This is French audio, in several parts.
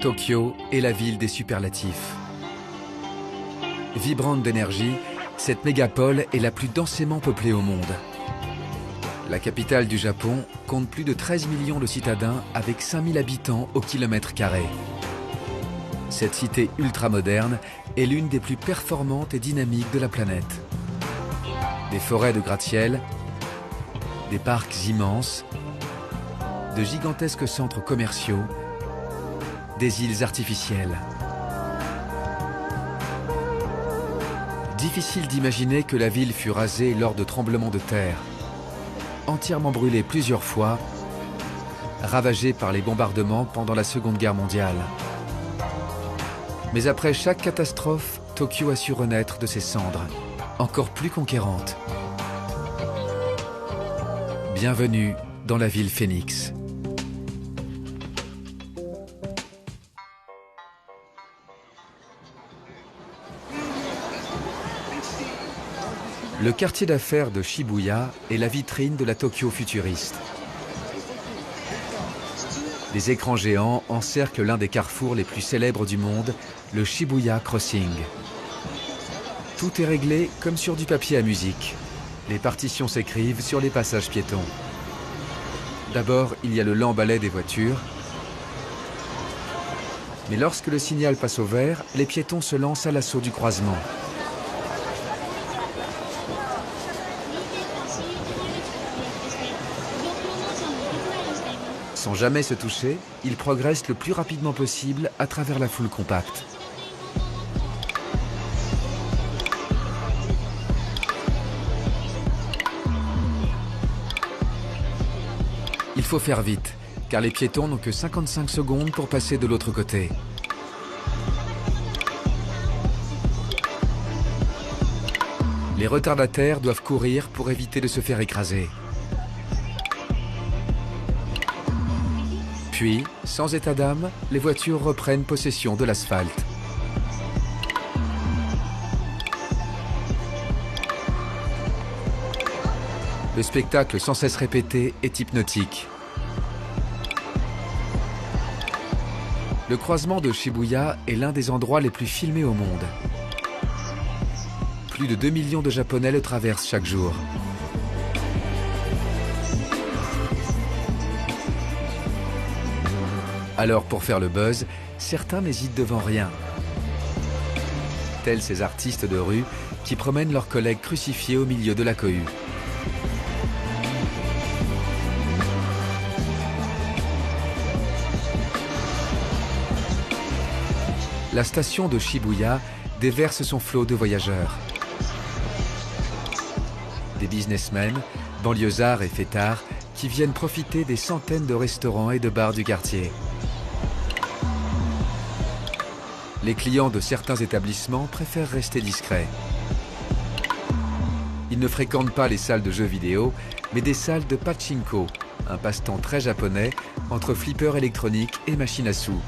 Tokyo est la ville des superlatifs. Vibrante d'énergie, cette mégapole est la plus densément peuplée au monde. La capitale du Japon compte plus de 13 millions de citadins avec 5000 habitants au kilomètre carré. Cette cité ultramoderne est l'une des plus performantes et dynamiques de la planète. Des forêts de gratte-ciel, des parcs immenses, de gigantesques centres commerciaux, des îles artificielles. Difficile d'imaginer que la ville fut rasée lors de tremblements de terre, entièrement brûlée plusieurs fois, ravagée par les bombardements pendant la Seconde Guerre mondiale. Mais après chaque catastrophe, Tokyo a su renaître de ses cendres, encore plus conquérante. Bienvenue dans la ville Phénix. Le quartier d'affaires de Shibuya est la vitrine de la Tokyo futuriste. Des écrans géants encerclent l'un des carrefours les plus célèbres du monde, le Shibuya Crossing. Tout est réglé comme sur du papier à musique. Les partitions s'écrivent sur les passages piétons. D'abord, il y a le lent balai des voitures. Mais lorsque le signal passe au vert, les piétons se lancent à l'assaut du croisement. Sans jamais se toucher, ils progressent le plus rapidement possible à travers la foule compacte. Il faut faire vite, car les piétons n'ont que 55 secondes pour passer de l'autre côté. Les retardataires doivent courir pour éviter de se faire écraser. Puis, sans état d'âme, les voitures reprennent possession de l'asphalte. Le spectacle sans cesse répété est hypnotique. Le croisement de Shibuya est l'un des endroits les plus filmés au monde. Plus de 2 millions de Japonais le traversent chaque jour. Alors pour faire le buzz, certains n'hésitent devant rien. Tels ces artistes de rue qui promènent leurs collègues crucifiés au milieu de la cohue. La station de Shibuya déverse son flot de voyageurs. Des businessmen, banlieusards et fêtards qui viennent profiter des centaines de restaurants et de bars du quartier. Les clients de certains établissements préfèrent rester discrets. Ils ne fréquentent pas les salles de jeux vidéo, mais des salles de pachinko, un passe-temps très japonais entre flippers électroniques et machines à sous.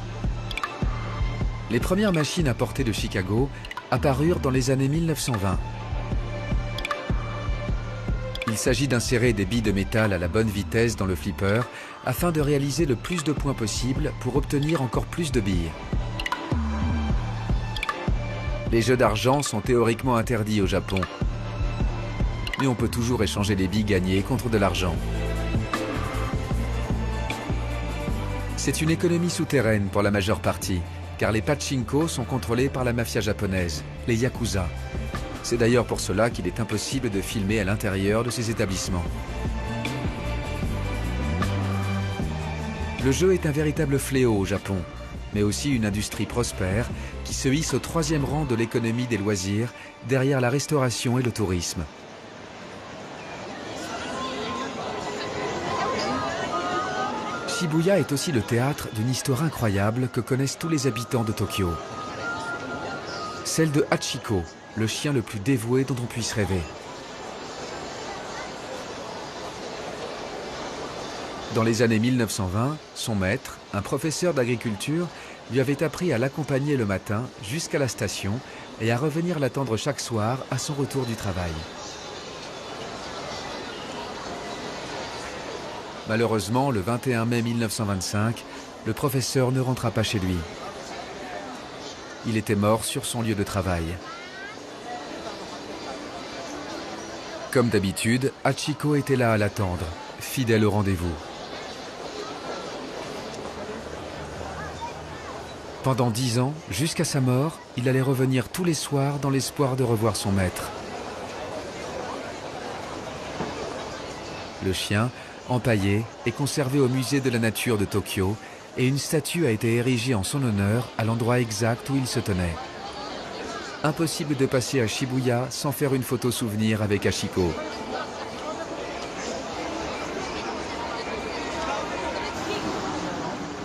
Les premières machines importées de Chicago apparurent dans les années 1920. Il s'agit d'insérer des billes de métal à la bonne vitesse dans le flipper afin de réaliser le plus de points possible pour obtenir encore plus de billes. Les jeux d'argent sont théoriquement interdits au Japon. Mais on peut toujours échanger les billes gagnées contre de l'argent. C'est une économie souterraine pour la majeure partie, car les pachinko sont contrôlés par la mafia japonaise, les yakuza. C'est d'ailleurs pour cela qu'il est impossible de filmer à l'intérieur de ces établissements. Le jeu est un véritable fléau au Japon, mais aussi une industrie prospère qui se hisse au 3e rang de l'économie des loisirs, derrière la restauration et le tourisme. Shibuya est aussi le théâtre d'une histoire incroyable que connaissent tous les habitants de Tokyo. Celle de Hachiko, le chien le plus dévoué dont on puisse rêver. Dans les années 1920, son maître, un professeur d'agriculture, lui avait appris à l'accompagner le matin jusqu'à la station et à revenir l'attendre chaque soir à son retour du travail. Malheureusement, le 21 mai 1925, le professeur ne rentra pas chez lui. Il était mort sur son lieu de travail. Comme d'habitude, Hachiko était là à l'attendre, fidèle au rendez-vous. Pendant 10 ans, jusqu'à sa mort, il allait revenir tous les soirs dans l'espoir de revoir son maître. Le chien, empaillé, est conservé au musée de la nature de Tokyo et une statue a été érigée en son honneur à l'endroit exact où il se tenait. Impossible de passer à Shibuya sans faire une photo souvenir avec Hachiko.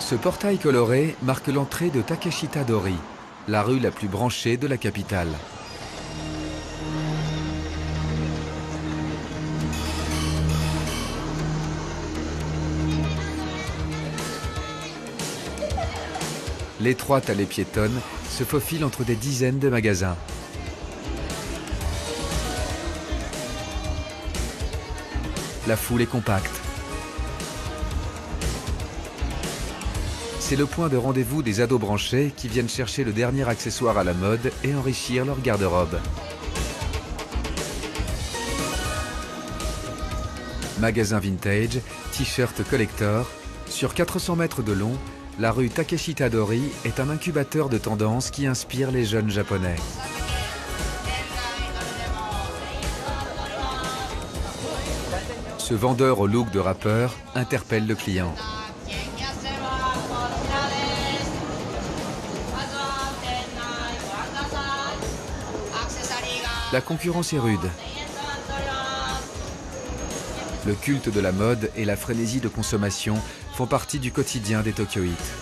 Ce portail coloré marque l'entrée de Takeshita-dori, la rue la plus branchée de la capitale. L'étroite allée piétonne se faufile entre des dizaines de magasins. La foule est compacte. C'est le point de rendez-vous des ados branchés qui viennent chercher le dernier accessoire à la mode et enrichir leur garde-robe. Magasins vintage, t-shirts collector, sur 400 mètres de long, la rue Takeshita-dori est un incubateur de tendances qui inspire les jeunes japonais. Ce vendeur au look de rappeur interpelle le client. La concurrence est rude. Le culte de la mode et la frénésie de consommation font partie du quotidien des Tokyoïtes.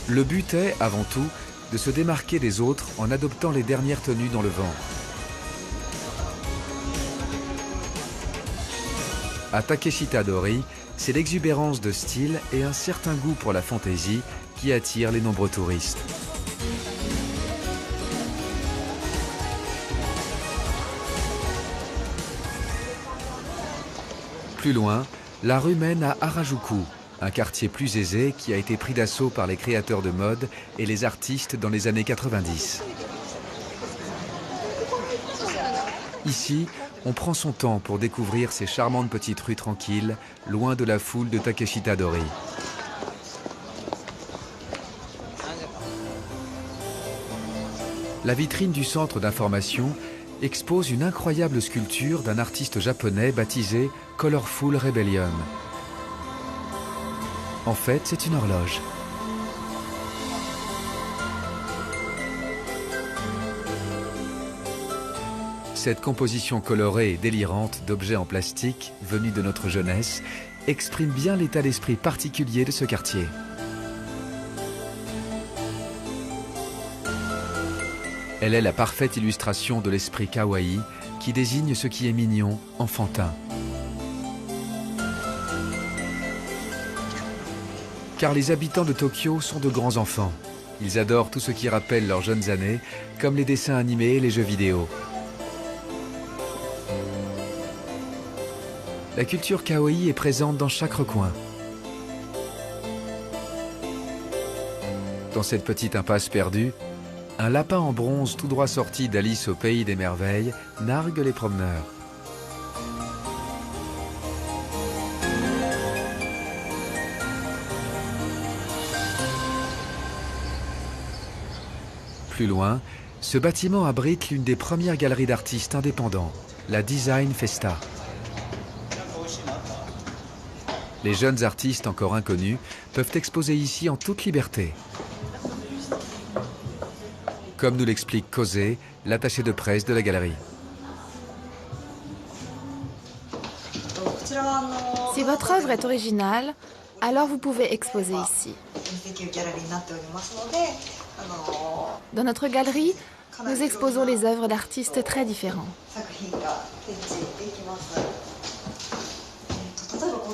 Le but est, avant tout, de se démarquer des autres en adoptant les dernières tenues dans le vent. À Takeshita-dori, c'est l'exubérance de style et un certain goût pour la fantaisie qui attirent les nombreux touristes. Plus loin, la rue mène à Harajuku, un quartier plus aisé qui a été pris d'assaut par les créateurs de mode et les artistes dans les années 90. Ici, on prend son temps pour découvrir ces charmantes petites rues tranquilles, loin de la foule de Takeshita-dori. La vitrine du centre d'information expose une incroyable sculpture d'un artiste japonais baptisé Colorful Rebellion. En fait, c'est une horloge. Cette composition colorée et délirante d'objets en plastique venus de notre jeunesse exprime bien l'état d'esprit particulier de ce quartier. Elle est la parfaite illustration de l'esprit kawaii qui désigne ce qui est mignon, enfantin. Car les habitants de Tokyo sont de grands enfants. Ils adorent tout ce qui rappelle leurs jeunes années, comme les dessins animés et les jeux vidéo. La culture kawaii est présente dans chaque recoin. Dans cette petite impasse perdue, un lapin en bronze tout droit sorti d'Alice au pays des merveilles nargue les promeneurs. Plus loin, ce bâtiment abrite l'une des premières galeries d'artistes indépendants, la Design Festa. Les jeunes artistes encore inconnus peuvent exposer ici en toute liberté. Comme nous l'explique Kosé, l'attaché de presse de la galerie. Si votre œuvre est originale, alors vous pouvez exposer ici. Dans notre galerie, nous exposons les œuvres d'artistes très différents.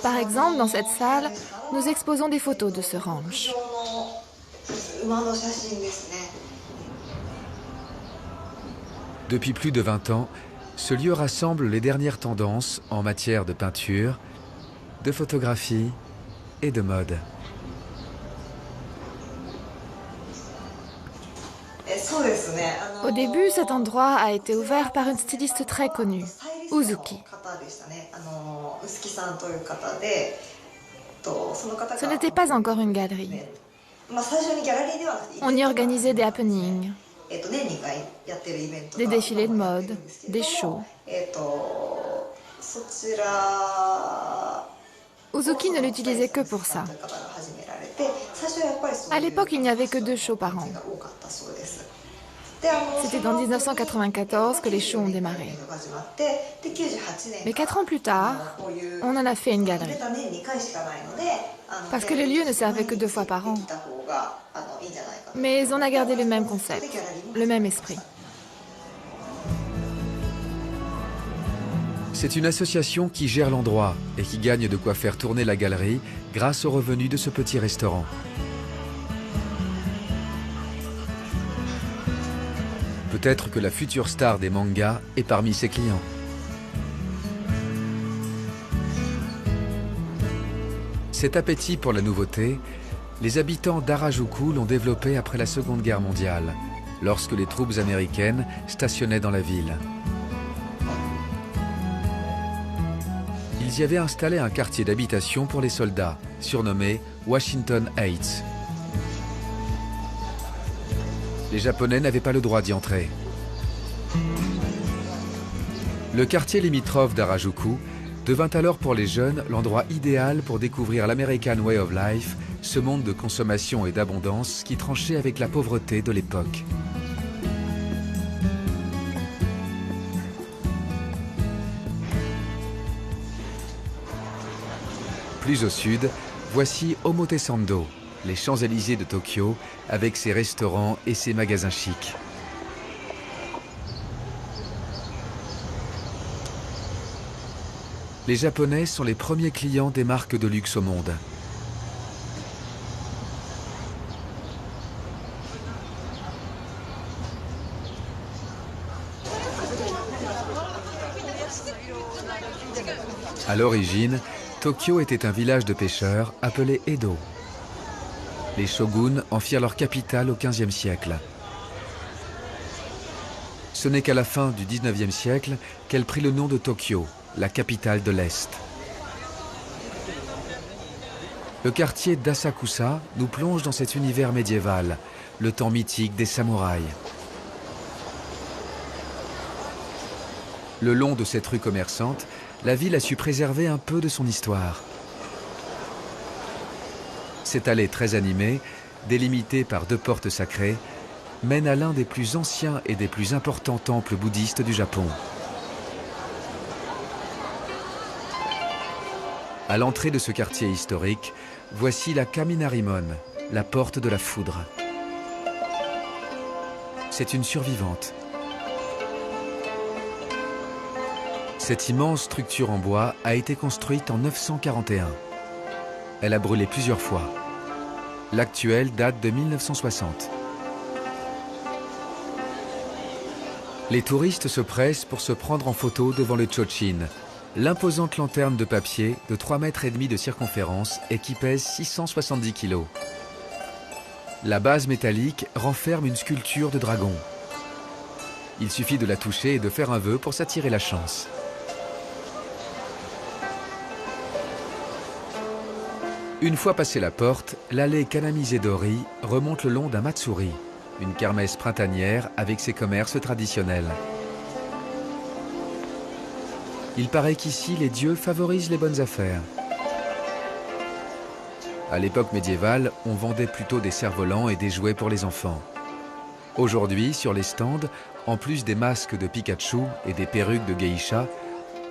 Par exemple, dans cette salle, nous exposons des photos de ce ranch. Depuis plus de 20 ans, ce lieu rassemble les dernières tendances en matière de peinture, de photographie et de mode. Au début, cet endroit a été ouvert par une styliste très connue, Uzuki. Ce n'était pas encore une galerie. On y organisait des happenings, des défilés de mode, des shows. Uzuki ne l'utilisait que pour ça. À l'époque, il n'y avait que 2 shows par an. C'était en 1994 que les shows ont démarré. Mais 4 ans plus tard, on en a fait une galerie. Parce que le lieu ne servait que 2 fois par an. Mais on a gardé le même concept, le même esprit. C'est une association qui gère l'endroit et qui gagne de quoi faire tourner la galerie grâce aux revenus de ce petit restaurant. Peut-être que la future star des mangas est parmi ses clients. Cet appétit pour la nouveauté, les habitants d'Harajuku l'ont développé après la Seconde Guerre mondiale, lorsque les troupes américaines stationnaient dans la ville. Ils y avaient installé un quartier d'habitation pour les soldats, surnommé Washington Heights. Les Japonais n'avaient pas le droit d'y entrer. Le quartier limitrophe d'Harajuku devint alors pour les jeunes l'endroit idéal pour découvrir l'American Way of Life, ce monde de consommation et d'abondance qui tranchait avec la pauvreté de l'époque. Plus au sud, voici Omotesando, les Champs-Élysées de Tokyo, avec ses restaurants et ses magasins chics. Les Japonais sont les premiers clients des marques de luxe au monde. À l'origine, Tokyo était un village de pêcheurs appelé Edo. Les shoguns en firent leur capitale au XVe siècle. Ce n'est qu'à la fin du XIXe siècle qu'elle prit le nom de Tokyo, la capitale de l'Est. Le quartier d'Asakusa nous plonge dans cet univers médiéval, le temps mythique des samouraïs. Le long de cette rue commerçante, la ville a su préserver un peu de son histoire. Cette allée très animée, délimitée par 2 portes sacrées, mène à l'un des plus anciens et des plus importants temples bouddhistes du Japon. À l'entrée de ce quartier historique, voici la Kaminarimon, la porte de la foudre. C'est une survivante. Cette immense structure en bois a été construite en 941. Elle a brûlé plusieurs fois. L'actuelle date de 1960. Les touristes se pressent pour se prendre en photo devant le Chōchin, l'imposante lanterne de papier de 3,5 mètres de circonférence et qui pèse 670 kg. La base métallique renferme une sculpture de dragon. Il suffit de la toucher et de faire un vœu pour s'attirer la chance. Une fois passée la porte, l'allée Kanamizedori remonte le long d'un matsuri, une kermesse printanière avec ses commerces traditionnels. Il paraît qu'ici, les dieux favorisent les bonnes affaires. À l'époque médiévale, on vendait plutôt des cerfs-volants et des jouets pour les enfants. Aujourd'hui, sur les stands, en plus des masques de Pikachu et des perruques de geisha,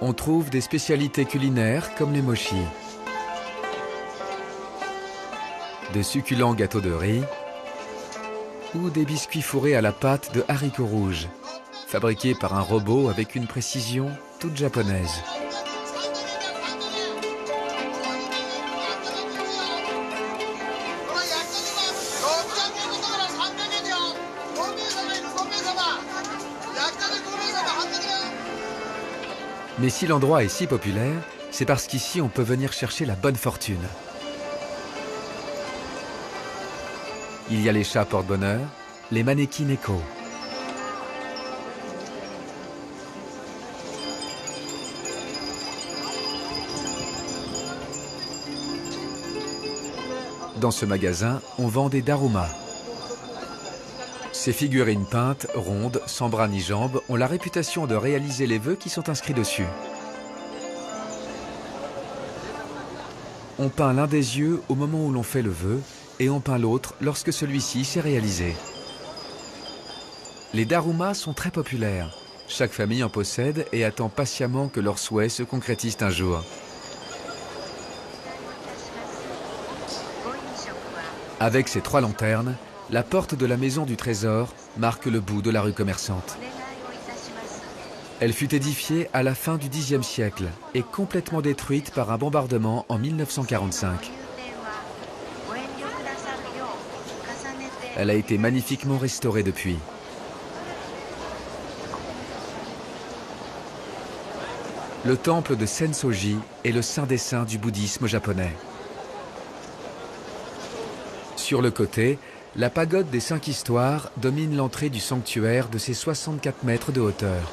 on trouve des spécialités culinaires comme les mochi. De succulents gâteaux de riz ou des biscuits fourrés à la pâte de haricots rouges, fabriqués par un robot avec une précision toute japonaise. Mais si l'endroit est si populaire, c'est parce qu'ici on peut venir chercher la bonne fortune. Il y a les chats porte-bonheur, les mannequins Neko. Dans ce magasin, on vend des daruma. Ces figurines peintes, rondes, sans bras ni jambes, ont la réputation de réaliser les vœux qui sont inscrits dessus. On peint l'un des yeux au moment où l'on fait le vœu et on peint l'autre lorsque celui-ci s'est réalisé. Les darumas sont très populaires. Chaque famille en possède et attend patiemment que leurs souhaits se concrétisent un jour. Avec ses 3 lanternes, la porte de la maison du trésor marque le bout de la rue commerçante. Elle fut édifiée à la fin du Xe siècle et complètement détruite par un bombardement en 1945. Elle a été magnifiquement restaurée depuis. Le temple de Sensoji est le saint des saints du bouddhisme japonais. Sur le côté, la pagode des 5 histoires domine l'entrée du sanctuaire de ses 64 mètres de hauteur.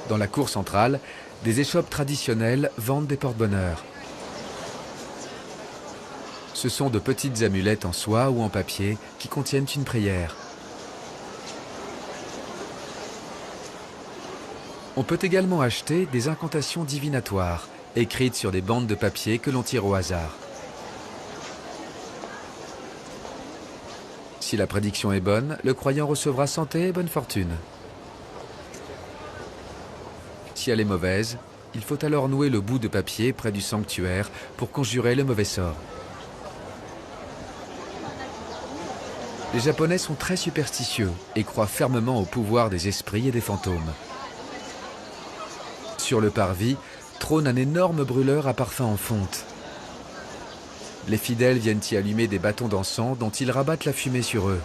Dans la cour centrale, des échoppes traditionnelles vendent des porte-bonheur. Ce sont de petites amulettes en soie ou en papier qui contiennent une prière. On peut également acheter des incantations divinatoires, écrites sur des bandes de papier que l'on tire au hasard. Si la prédiction est bonne, le croyant recevra santé et bonne fortune. Si elle est mauvaise, il faut alors nouer le bout de papier près du sanctuaire pour conjurer le mauvais sort. Les Japonais sont très superstitieux et croient fermement au pouvoir des esprits et des fantômes. Sur le parvis, trône un énorme brûleur à parfum en fonte. Les fidèles viennent y allumer des bâtons d'encens dont ils rabattent la fumée sur eux.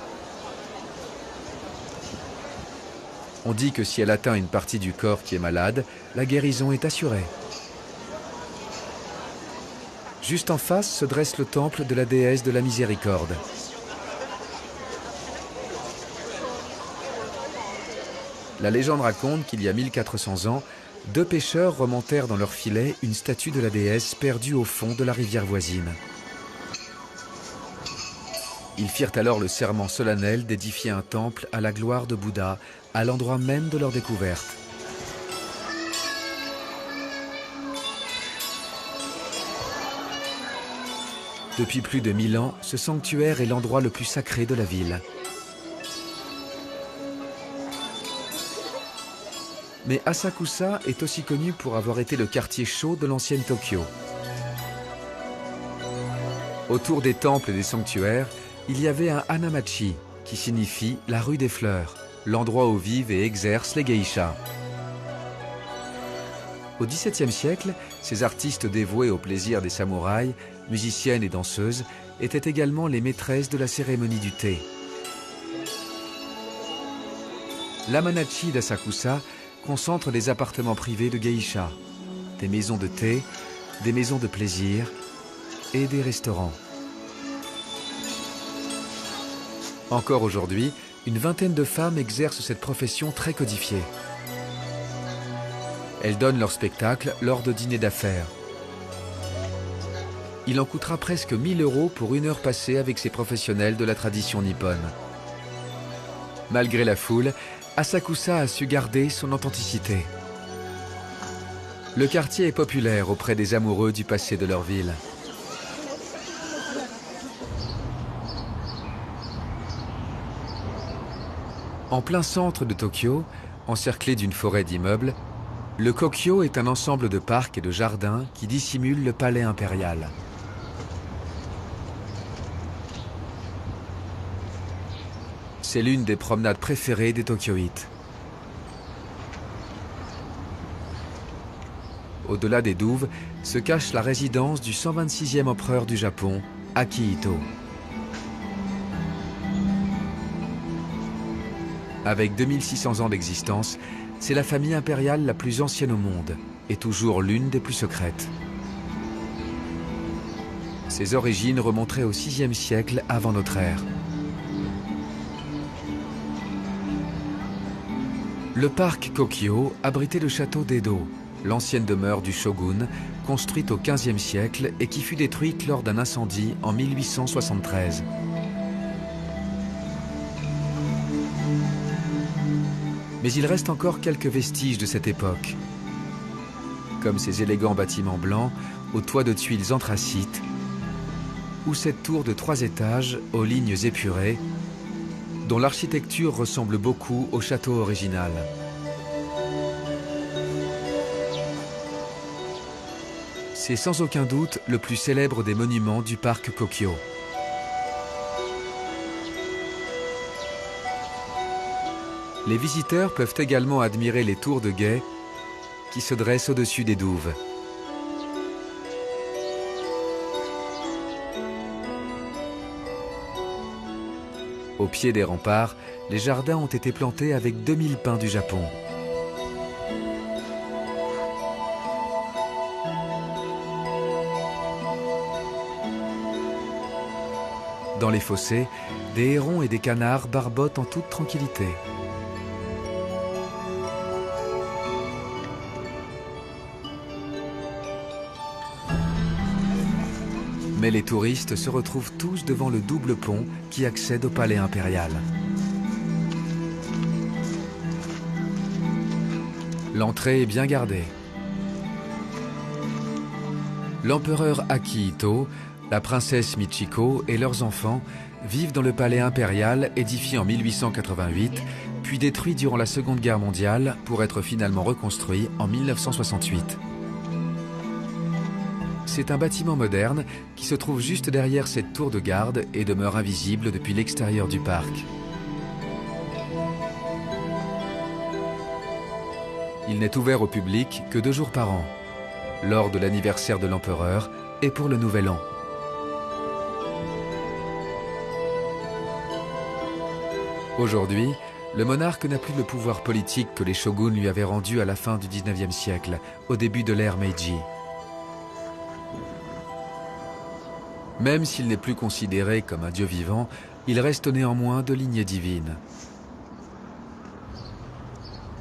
On dit que si elle atteint une partie du corps qui est malade, la guérison est assurée. Juste en face se dresse le temple de la déesse de la miséricorde. La légende raconte qu'il y a 1400 ans, 2 pêcheurs remontèrent dans leur filet une statue de la déesse perdue au fond de la rivière voisine. Ils firent alors le serment solennel d'édifier un temple à la gloire de Bouddha, à l'endroit même de leur découverte. Depuis plus de 1000 ans, ce sanctuaire est l'endroit le plus sacré de la ville. Mais Asakusa est aussi connu pour avoir été le quartier chaud de l'ancienne Tokyo. Autour des temples et des sanctuaires, il y avait un hanamachi, qui signifie la rue des fleurs, l'endroit où vivent et exercent les geishas. Au XVIIe siècle, ces artistes dévoués au plaisir des samouraïs, musiciennes et danseuses, étaient également les maîtresses de la cérémonie du thé. L'Hamanachi d'Asakusa concentre les appartements privés de geishas, des maisons de thé, des maisons de plaisir et des restaurants. Encore aujourd'hui, une vingtaine de femmes exercent cette profession très codifiée. Elles donnent leur spectacle lors de dîners d'affaires. Il en coûtera presque 1000 € pour 1 heure passée avec ces professionnels de la tradition nippone. Malgré la foule, Asakusa a su garder son authenticité. Le quartier est populaire auprès des amoureux du passé de leur ville. En plein centre de Tokyo, encerclé d'une forêt d'immeubles, le Kokyo est un ensemble de parcs et de jardins qui dissimule le palais impérial. C'est l'une des promenades préférées des Tokyoïtes. Au-delà des douves se cache la résidence du 126e empereur du Japon, Akihito. Avec 2600 ans d'existence, c'est la famille impériale la plus ancienne au monde et toujours l'une des plus secrètes. Ses origines remonteraient au VIe siècle avant notre ère. Le parc Kokyo abritait le château d'Edo, l'ancienne demeure du shogun, construite au XVe siècle et qui fut détruite lors d'un incendie en 1873. Mais il reste encore quelques vestiges de cette époque, comme ces élégants bâtiments blancs aux toits de tuiles anthracites, ou cette tour de 3 étages aux lignes épurées, dont l'architecture ressemble beaucoup au château original. C'est sans aucun doute le plus célèbre des monuments du parc Kokyo. Les visiteurs peuvent également admirer les tours de guet qui se dressent au-dessus des douves. Au pied des remparts, les jardins ont été plantés avec 2000 pins du Japon. Dans les fossés, des hérons et des canards barbotent en toute tranquillité. Mais les touristes se retrouvent tous devant le double pont qui accède au palais impérial. L'entrée est bien gardée. L'empereur Akihito, la princesse Michiko et leurs enfants vivent dans le palais impérial édifié en 1888, puis détruit durant la Seconde Guerre mondiale pour être finalement reconstruit en 1968. C'est un bâtiment moderne qui se trouve juste derrière cette tour de garde et demeure invisible depuis l'extérieur du parc. Il n'est ouvert au public que 2 jours par an, lors de l'anniversaire de l'empereur et pour le Nouvel An. Aujourd'hui, le monarque n'a plus le pouvoir politique que les shoguns lui avaient rendu à la fin du XIXe siècle, au début de l'ère Meiji. Même s'il n'est plus considéré comme un dieu vivant, il reste néanmoins de lignée divine.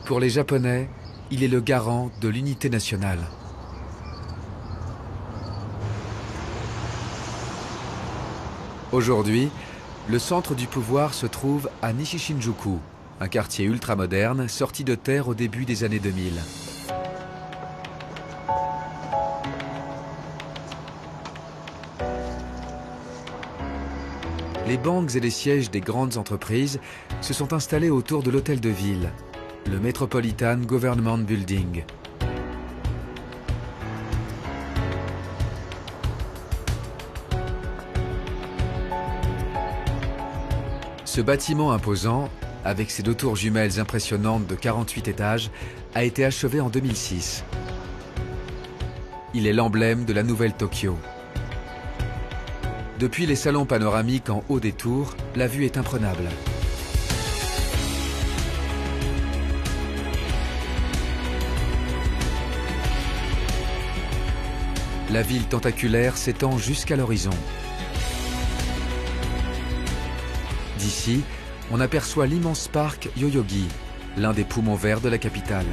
Pour les Japonais, il est le garant de l'unité nationale. Aujourd'hui, le centre du pouvoir se trouve à Nishishinjuku, un quartier ultramoderne sorti de terre au début des années 2000. Les banques et les sièges des grandes entreprises se sont installés autour de l'hôtel de ville, le Metropolitan Government Building. Ce bâtiment imposant, avec ses 2 tours jumelles impressionnantes de 48 étages, a été achevé en 2006. Il est l'emblème de la nouvelle Tokyo. Depuis les salons panoramiques en haut des tours, la vue est imprenable. La ville tentaculaire s'étend jusqu'à l'horizon. D'ici, on aperçoit l'immense parc Yoyogi, l'un des poumons verts de la capitale.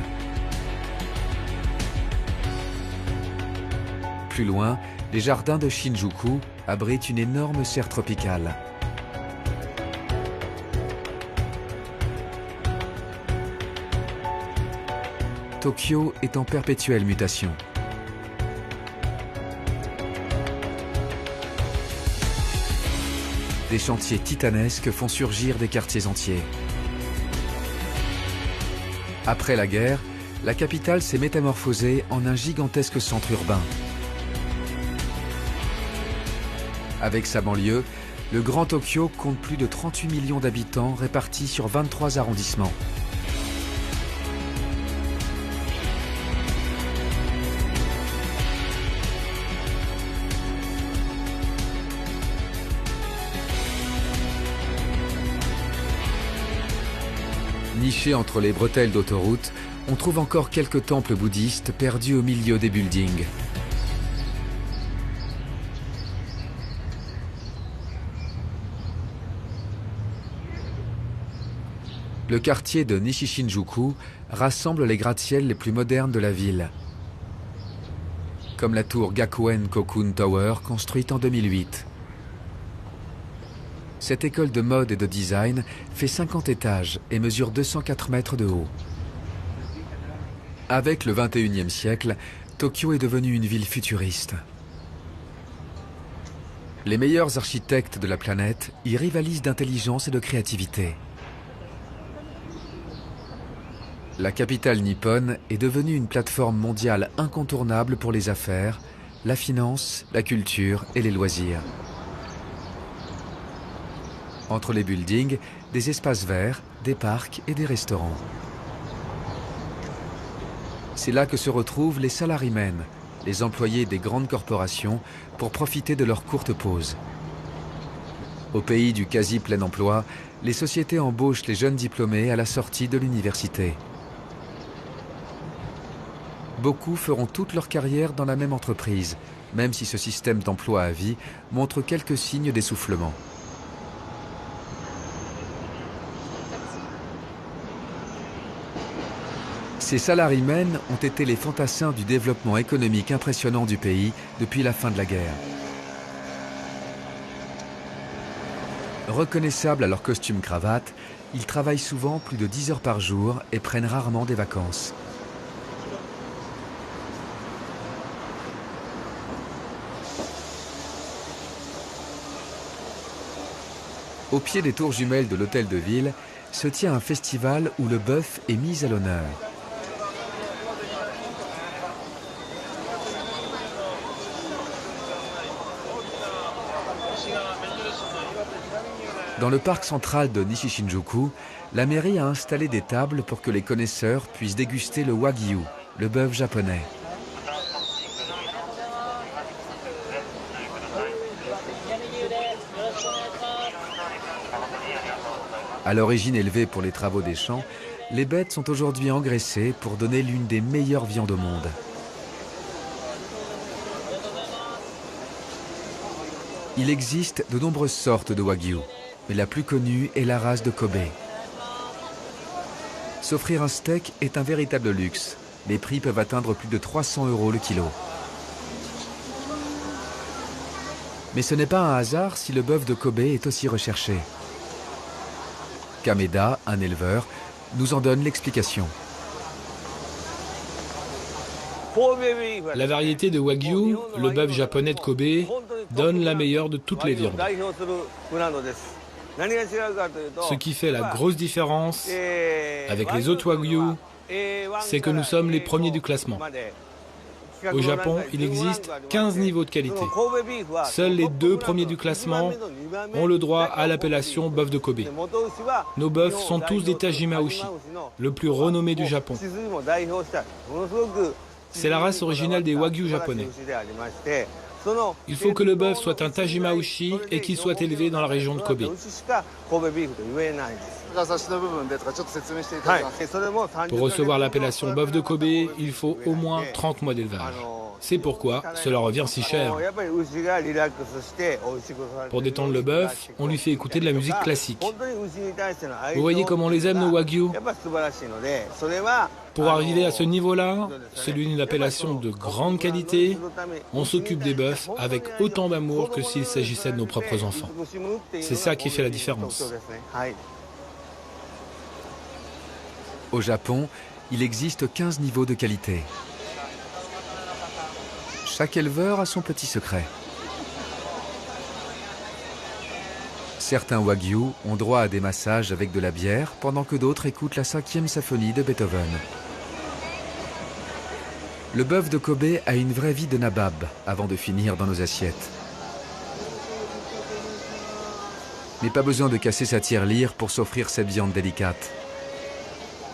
Plus loin, les jardins de Shinjuku abritent une énorme serre tropicale. Tokyo est en perpétuelle mutation. Des chantiers titanesques font surgir des quartiers entiers. Après la guerre, la capitale s'est métamorphosée en un gigantesque centre urbain. Avec sa banlieue, le Grand Tokyo compte plus de 38 millions d'habitants répartis sur 23 arrondissements. Nichés entre les bretelles d'autoroute, on trouve encore quelques temples bouddhistes perdus au milieu des buildings. Le quartier de Nishishinjuku rassemble les gratte-ciels les plus modernes de la ville, comme la tour Gakuen Kokun Tower construite en 2008. Cette école de mode et de design fait 50 étages et mesure 204 mètres de haut. Avec le 21e siècle, Tokyo est devenue une ville futuriste. Les meilleurs architectes de la planète y rivalisent d'intelligence et de créativité. La capitale nippone est devenue une plateforme mondiale incontournable pour les affaires, la finance, la culture et les loisirs. Entre les buildings, des espaces verts, des parcs et des restaurants. C'est là que se retrouvent les salarymen, les employés des grandes corporations, pour profiter de leurs courtes pauses. Au pays du quasi-plein emploi, les sociétés embauchent les jeunes diplômés à la sortie de l'université. Beaucoup feront toute leur carrière dans la même entreprise, même si ce système d'emploi à vie montre quelques signes d'essoufflement. Ces salarymen ont été les fantassins du développement économique impressionnant du pays depuis la fin de la guerre. Reconnaissables à leur costume cravate, ils travaillent souvent plus de 10 heures par jour et prennent rarement des vacances. Au pied des tours jumelles de l'hôtel de ville se tient un festival où le bœuf est mis à l'honneur. Dans le parc central de Nishishinjuku, la mairie a installé des tables pour que les connaisseurs puissent déguster le wagyu, le bœuf japonais. À l'origine élevée pour les travaux des champs, les bêtes sont aujourd'hui engraissées pour donner l'une des meilleures viandes au monde. Il existe de nombreuses sortes de wagyu, mais la plus connue est la race de Kobe. S'offrir un steak est un véritable luxe. Les prix peuvent atteindre plus de 300 € le kilo. Mais ce n'est pas un hasard si le bœuf de Kobe est aussi recherché. Kameda, un éleveur, nous en donne l'explication. La variété de Wagyu, le bœuf japonais de Kobe, donne la meilleure de toutes les viandes. Ce qui fait la grosse différence avec les autres Wagyu, c'est que nous sommes les premiers du classement. Au Japon, il existe 15 niveaux de qualité. Seuls les 2 premiers du classement ont le droit à l'appellation bœuf de Kobe. Nos bœufs sont tous des Tajima Ushi, le plus renommé du Japon. C'est la race originale des Wagyu japonais. Il faut que le bœuf soit un Tajima Ushi et qu'il soit élevé dans la région de Kobe. Pour recevoir l'appellation bœuf de Kobe, il faut au moins 30 mois d'élevage. C'est pourquoi cela revient si cher. Pour détendre le bœuf, on lui fait écouter de la musique classique. Vous voyez comme on les aime, nos Wagyu? Pour arriver à ce niveau-là, celui d'une appellation de grande qualité, on s'occupe des bœufs avec autant d'amour que s'il s'agissait de nos propres enfants. C'est ça qui fait la différence. Au Japon, il existe 15 niveaux de qualité. Chaque éleveur a son petit secret. Certains Wagyu ont droit à des massages avec de la bière, pendant que d'autres écoutent la 5e symphonie de Beethoven. Le bœuf de Kobe a une vraie vie de nabab avant de finir dans nos assiettes. Mais pas besoin de casser sa tirelire pour s'offrir cette viande délicate.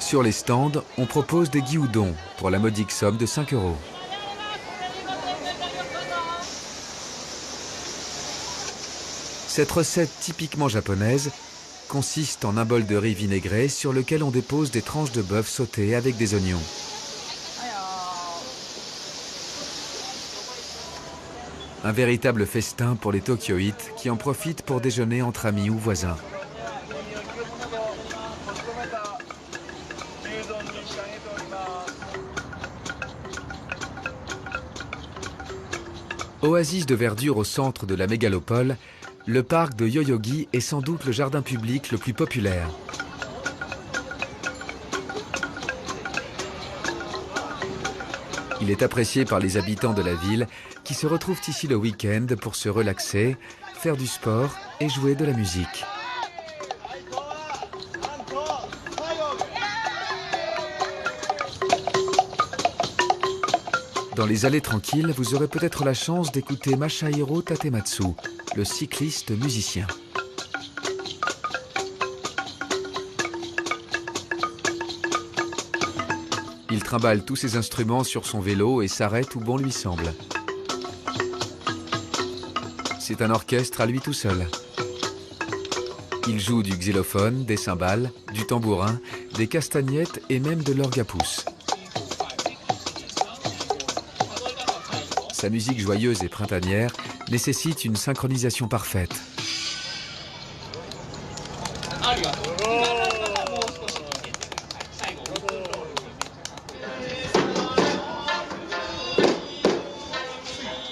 Sur les stands, on propose des gyudon pour la modique somme de 5 €. Cette recette typiquement japonaise consiste en un bol de riz vinaigré sur lequel on dépose des tranches de bœuf sautées avec des oignons. Un véritable festin pour les Tokyoïtes qui en profitent pour déjeuner entre amis ou voisins. Oasis de verdure au centre de la mégalopole, le parc de Yoyogi est sans doute le jardin public le plus populaire. Il est apprécié par les habitants de la ville qui se retrouvent ici le week-end pour se relaxer, faire du sport et jouer de la musique. Dans les allées tranquilles, vous aurez peut-être la chance d'écouter Masahiro Tatematsu, le cycliste musicien. Il trimballe tous ses instruments sur son vélo et s'arrête où bon lui semble. C'est un orchestre à lui tout seul. Il joue du xylophone, des cymbales, du tambourin, des castagnettes et même de l'orgue à pouce. Sa musique joyeuse et printanière nécessite une synchronisation parfaite.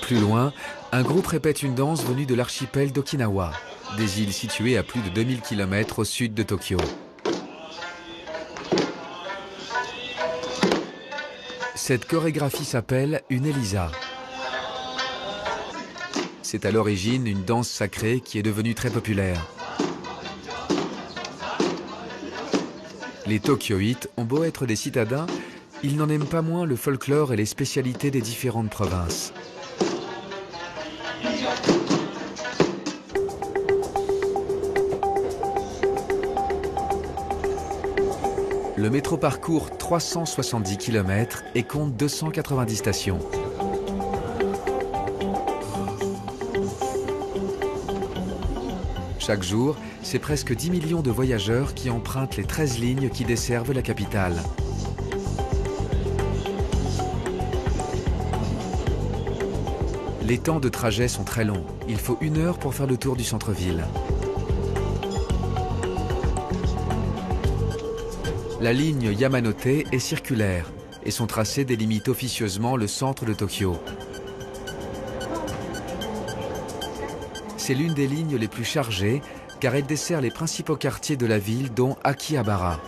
Plus loin, un groupe répète une danse venue de l'archipel d'Okinawa, des îles situées à plus de 2000 km au sud de Tokyo. Cette chorégraphie s'appelle une Elisa. C'est à l'origine une danse sacrée qui est devenue très populaire. Les Tokyoïtes ont beau être des citadins, ils n'en aiment pas moins le folklore et les spécialités des différentes provinces. Le métro parcourt 370 km et compte 290 stations. Chaque jour, c'est presque 10 millions de voyageurs qui empruntent les 13 lignes qui desservent la capitale. Les temps de trajet sont très longs. Il faut 1 heure pour faire le tour du centre-ville. La ligne Yamanote est circulaire et son tracé délimite officieusement le centre de Tokyo. C'est l'une des lignes les plus chargées car elle dessert les principaux quartiers de la ville dont Akihabara.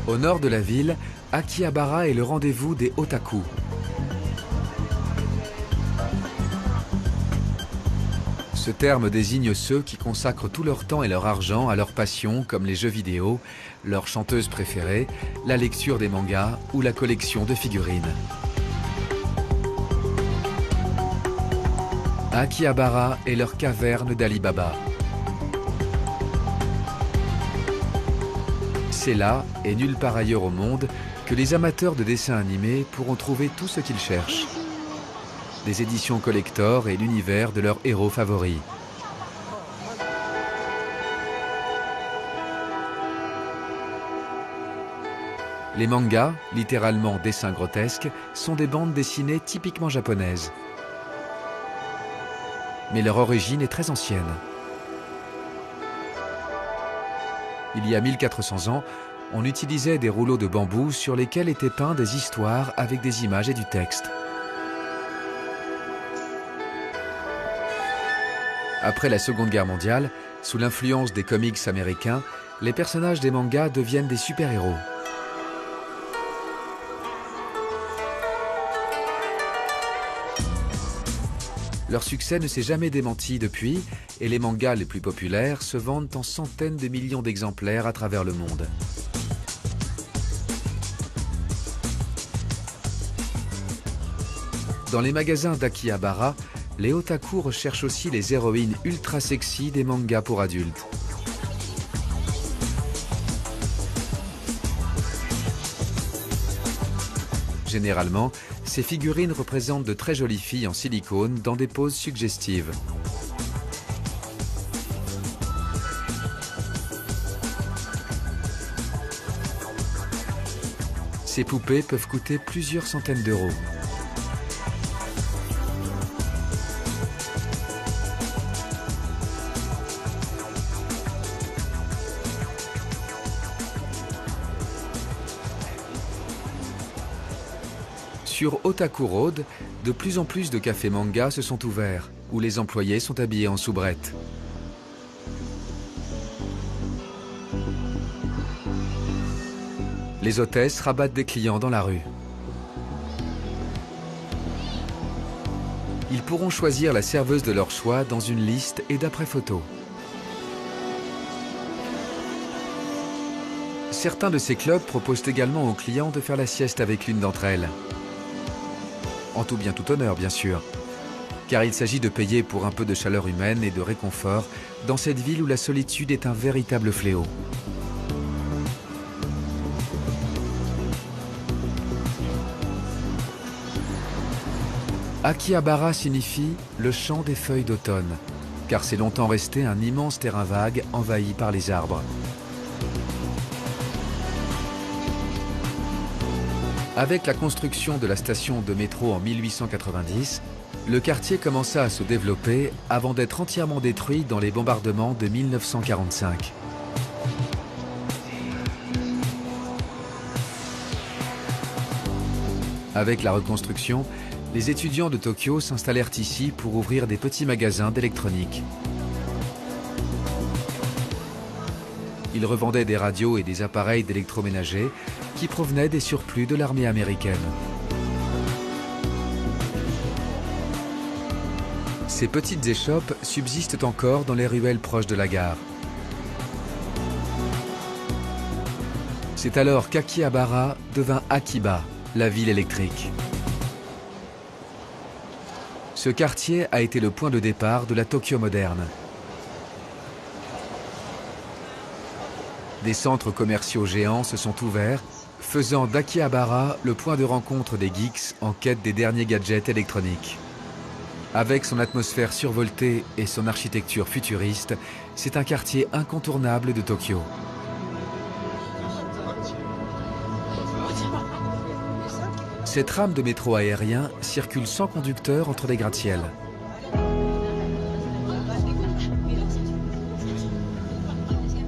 Au nord de la ville, Akihabara est le rendez-vous des otaku. Ce terme désigne ceux qui consacrent tout leur temps et leur argent à leur passion comme les jeux vidéo, leur chanteuse préférée, la lecture des mangas ou la collection de figurines. Akihabara est leur caverne d'Ali Baba. C'est là, et nulle part ailleurs au monde, que les amateurs de dessins animés pourront trouver tout ce qu'ils cherchent. Des éditions collector et l'univers de leurs héros favoris. Les mangas, littéralement dessins grotesques, sont des bandes dessinées typiquement japonaises. Mais leur origine est très ancienne. Il y a 1400 ans, on utilisait des rouleaux de bambou sur lesquels étaient peints des histoires avec des images et du texte. Après la Seconde Guerre mondiale, sous l'influence des comics américains, les personnages des mangas deviennent des super-héros. Leur succès ne s'est jamais démenti depuis et les mangas les plus populaires se vendent en centaines de millions d'exemplaires à travers le monde. Dans les magasins d'Akihabara, les otaku recherchent aussi les héroïnes ultra sexy des mangas pour adultes. Généralement, ces figurines représentent de très jolies filles en silicone dans des poses suggestives. Ces poupées peuvent coûter plusieurs centaines d'euros. Sur Otaku Road, de plus en plus de cafés manga se sont ouverts, où les employés sont habillés en soubrette. Les hôtesses rabattent des clients dans la rue. Ils pourront choisir la serveuse de leur choix dans une liste et d'après photo. Certains de ces clubs proposent également aux clients de faire la sieste avec l'une d'entre elles. En tout bien tout honneur, bien sûr, car il s'agit de payer pour un peu de chaleur humaine et de réconfort dans cette ville où la solitude est un véritable fléau. Akihabara signifie le champ des feuilles d'automne, car c'est longtemps resté un immense terrain vague envahi par les arbres. Avec la construction de la station de métro en 1890, le quartier commença à se développer avant d'être entièrement détruit dans les bombardements de 1945. Avec la reconstruction, les étudiants de Tokyo s'installèrent ici pour ouvrir des petits magasins d'électronique. Ils revendaient des radios et des appareils d'électroménager qui provenaient des surplus de l'armée américaine. Ces petites échoppes subsistent encore dans les ruelles proches de la gare. C'est alors qu'Akihabara devint Akiba, la ville électrique. Ce quartier a été le point de départ de la Tokyo moderne. Des centres commerciaux géants se sont ouverts, faisant d'Akihabara le point de rencontre des geeks en quête des derniers gadgets électroniques. Avec son atmosphère survoltée et son architecture futuriste, c'est un quartier incontournable de Tokyo. Cette rame de métro aérien circule sans conducteur entre les gratte-ciels.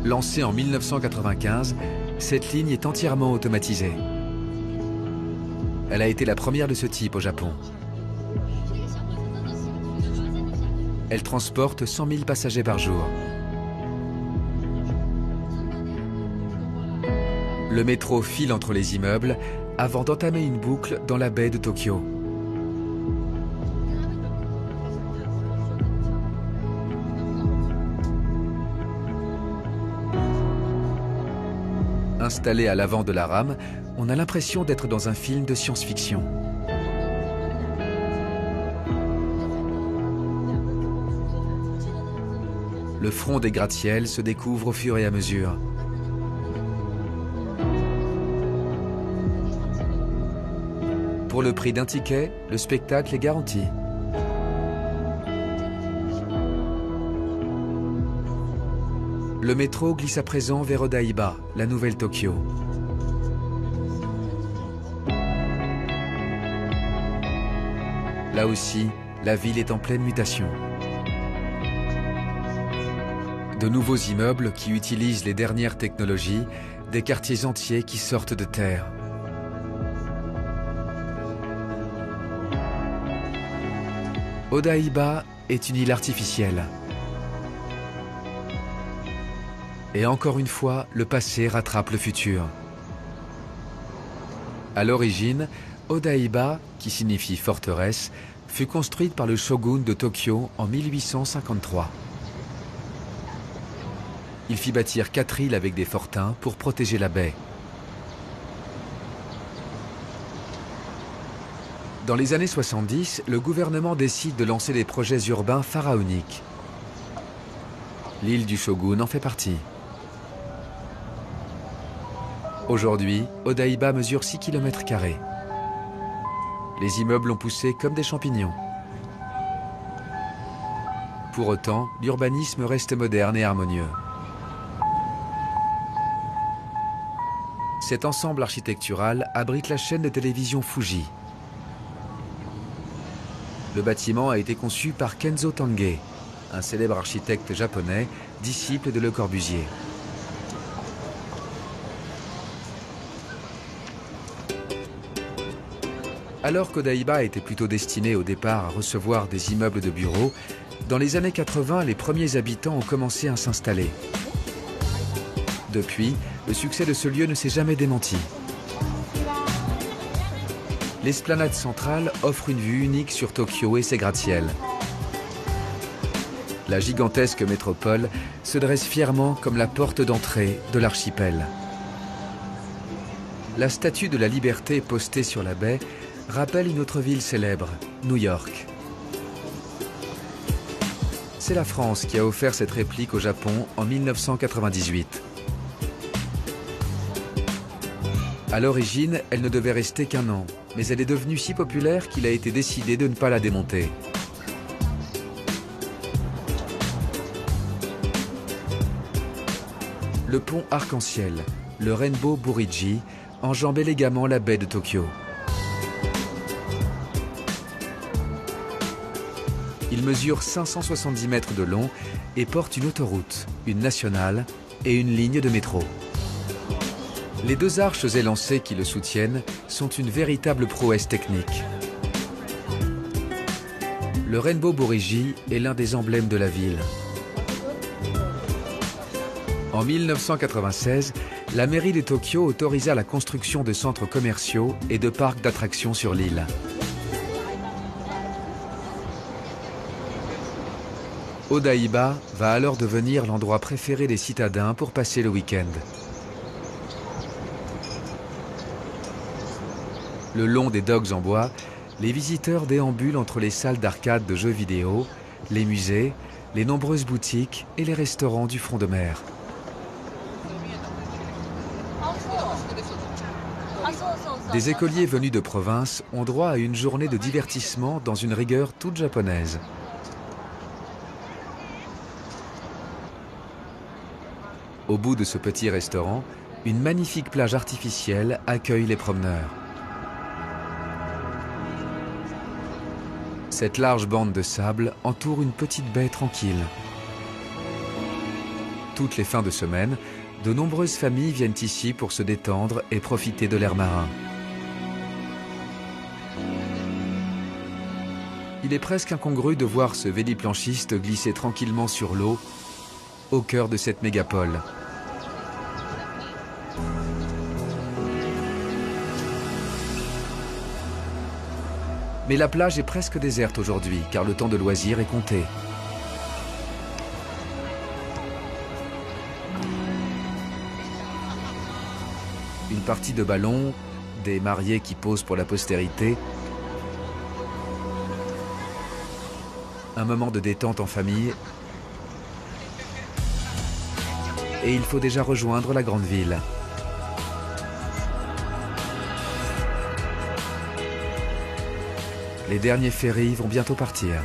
Lancée en 1995, cette ligne est entièrement automatisée. Elle a été la première de ce type au Japon. Elle transporte 100 000 passagers par jour. Le métro file entre les immeubles avant d'entamer une boucle dans la baie de Tokyo. Installé à l'avant de la rame, on a l'impression d'être dans un film de science-fiction. Le front des gratte-ciels se découvre au fur et à mesure. Pour le prix d'un ticket, le spectacle est garanti. Le métro glisse à présent vers Odaiba, la nouvelle Tokyo. Là aussi, la ville est en pleine mutation. De nouveaux immeubles qui utilisent les dernières technologies, des quartiers entiers qui sortent de terre. Odaiba est une île artificielle. Et encore une fois, le passé rattrape le futur. À l'origine, Odaiba, qui signifie forteresse, fut construite par le shogun de Tokyo en 1853. Il fit bâtir 4 îles avec des fortins pour protéger la baie. Dans les années 70, le gouvernement décide de lancer des projets urbains pharaoniques. L'île du shogun en fait partie. Aujourd'hui, Odaiba mesure 6 km². Les immeubles ont poussé comme des champignons. Pour autant, l'urbanisme reste moderne et harmonieux. Cet ensemble architectural abrite la chaîne de télévision Fuji. Le bâtiment a été conçu par Kenzo Tange, un célèbre architecte japonais, disciple de Le Corbusier. À Alors qu'Odaiba était plutôt destiné au départ à recevoir des immeubles de bureaux, dans les années 80, les premiers habitants ont commencé à s'installer. Depuis, le succès de ce lieu ne s'est jamais démenti. L'esplanade centrale offre une vue unique sur Tokyo et ses gratte-ciels. La gigantesque métropole se dresse fièrement comme la porte d'entrée de l'archipel. La statue de la liberté postée sur la baie rappelle une autre ville célèbre, New York. C'est la France qui a offert cette réplique au Japon en 1998. À l'origine, elle ne devait rester qu'un an, mais elle est devenue si populaire qu'il a été décidé de ne pas la démonter. Le pont arc-en-ciel, le Rainbow Bridge, enjambe élégamment la baie de Tokyo. Il mesure 570 mètres de long et porte une autoroute, une nationale et une ligne de métro. Les deux arches élancées qui le soutiennent sont une véritable prouesse technique. Le Rainbow Bridge est l'un des emblèmes de la ville. En 1996, la mairie de Tokyo autorisa la construction de centres commerciaux et de parcs d'attractions sur l'île. Odaiba va alors devenir l'endroit préféré des citadins pour passer le week-end. Le long des docks en bois, les visiteurs déambulent entre les salles d'arcade de jeux vidéo, les musées, les nombreuses boutiques et les restaurants du front de mer. Des écoliers venus de province ont droit à une journée de divertissement dans une rigueur toute japonaise. Au bout de ce petit restaurant, une magnifique plage artificielle accueille les promeneurs. Cette large bande de sable entoure une petite baie tranquille. Toutes les fins de semaine, de nombreuses familles viennent ici pour se détendre et profiter de l'air marin. Il est presque incongru de voir ce véliplanchiste glisser tranquillement sur l'eau au cœur de cette mégapole. Mais la plage est presque déserte aujourd'hui, car le temps de loisir est compté. Une partie de ballon, des mariés qui posent pour la postérité, un moment de détente en famille, et il faut déjà rejoindre la grande ville. Les derniers ferries vont bientôt partir.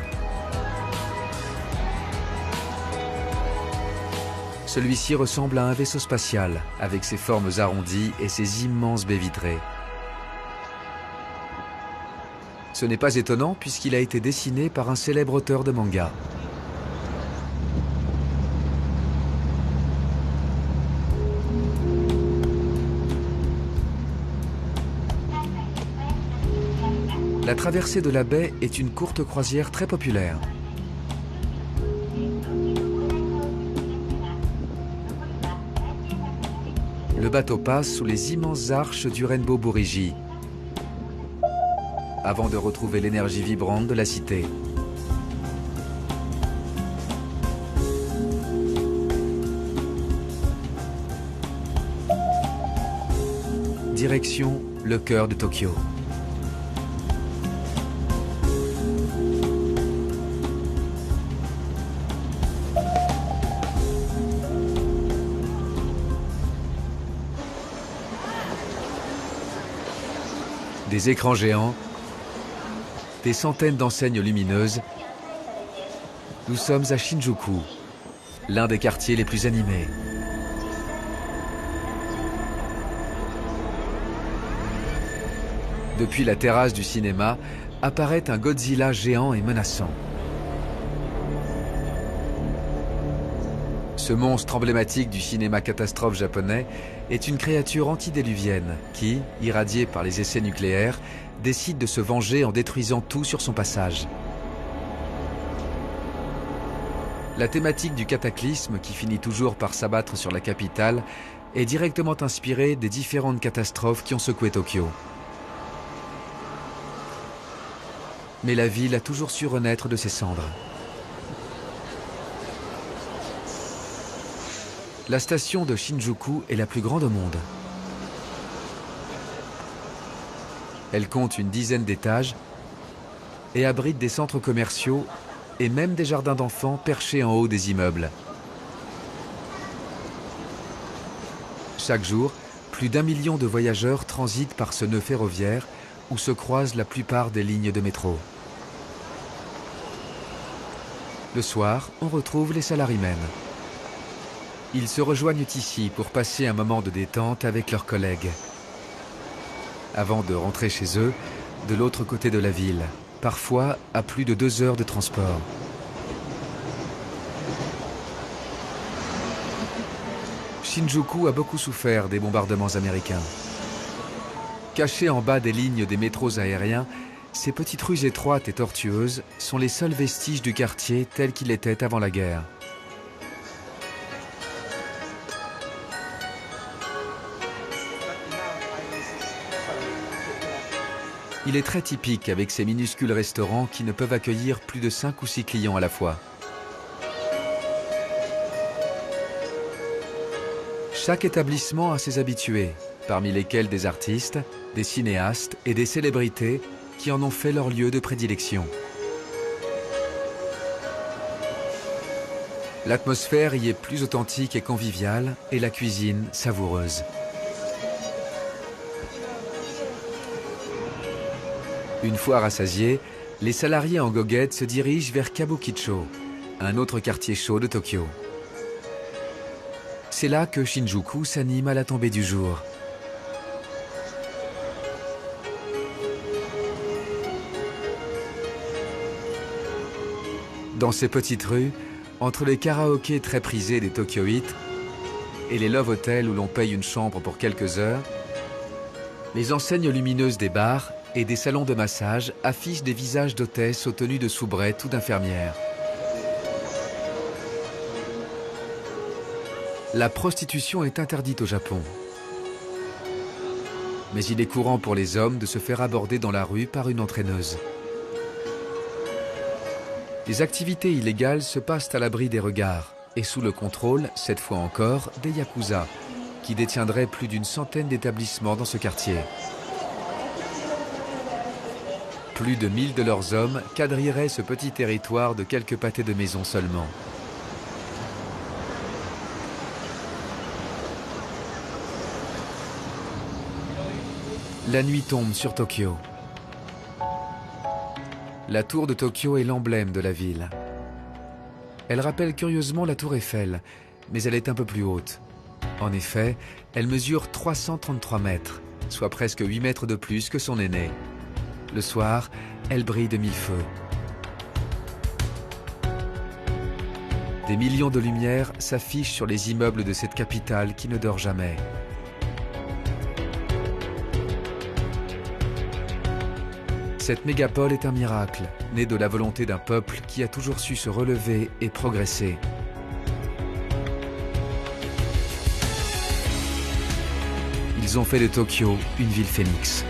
Celui-ci ressemble à un vaisseau spatial, avec ses formes arrondies et ses immenses baies vitrées. Ce n'est pas étonnant puisqu'il a été dessiné par un célèbre auteur de manga. La traversée de la baie est une courte croisière très populaire. Le bateau passe sous les immenses arches du Rainbow Bridge, avant de retrouver l'énergie vibrante de la cité. Direction le cœur de Tokyo. Des écrans géants, des centaines d'enseignes lumineuses. Nous sommes à Shinjuku, l'un des quartiers les plus animés. Depuis la terrasse du cinéma, apparaît un Godzilla géant et menaçant. Ce monstre emblématique du cinéma catastrophe japonais est une créature antidiluvienne qui, irradiée par les essais nucléaires, décide de se venger en détruisant tout sur son passage. La thématique du cataclysme, qui finit toujours par s'abattre sur la capitale, est directement inspirée des différentes catastrophes qui ont secoué Tokyo. Mais la ville a toujours su renaître de ses cendres. La station de Shinjuku est la plus grande au monde. Elle compte une dizaine d'étages et abrite des centres commerciaux et même des jardins d'enfants perchés en haut des immeubles. Chaque jour, plus d'1 million de voyageurs transitent par ce nœud ferroviaire où se croisent la plupart des lignes de métro. Le soir, on retrouve les salarymen. Ils se rejoignent ici pour passer un moment de détente avec leurs collègues, avant de rentrer chez eux, de l'autre côté de la ville, parfois à plus de 2 heures de transport. Shinjuku a beaucoup souffert des bombardements américains. Cachés en bas des lignes des métros aériens, ces petites rues étroites et tortueuses sont les seuls vestiges du quartier tel qu'il était avant la guerre. Il est très typique avec ces minuscules restaurants qui ne peuvent accueillir plus de 5 ou 6 clients à la fois. Chaque établissement a ses habitués, parmi lesquels des artistes, des cinéastes et des célébrités qui en ont fait leur lieu de prédilection. L'atmosphère y est plus authentique et conviviale et la cuisine savoureuse. Une fois rassasiés, les salariés en goguette se dirigent vers Kabukicho, un autre quartier chaud de Tokyo. C'est là que Shinjuku s'anime à la tombée du jour. Dans ces petites rues, entre les karaokés très prisés des Tokyoïtes et les love hotels où l'on paye une chambre pour quelques heures, les enseignes lumineuses des bars et des salons de massage affichent des visages d'hôtesses aux tenues de soubrettes ou d'infirmières. La prostitution est interdite au Japon. Mais il est courant pour les hommes de se faire aborder dans la rue par une entraîneuse. Les activités illégales se passent à l'abri des regards et sous le contrôle, cette fois encore, des yakuza, qui détiendraient plus d'une centaine d'établissements dans ce quartier. Plus de 1000 de leurs hommes quadrilleraient ce petit territoire de quelques pâtés de maisons seulement. La nuit tombe sur Tokyo. La tour de Tokyo est l'emblème de la ville. Elle rappelle curieusement la tour Eiffel, mais elle est un peu plus haute. En effet, elle mesure 333 mètres, soit presque 8 mètres de plus que son aînée. Le soir, elle brille de 1000 feux. Des millions de lumières s'affichent sur les immeubles de cette capitale qui ne dort jamais. Cette mégapole est un miracle, né de la volonté d'un peuple qui a toujours su se relever et progresser. Ils ont fait de Tokyo une ville phénix.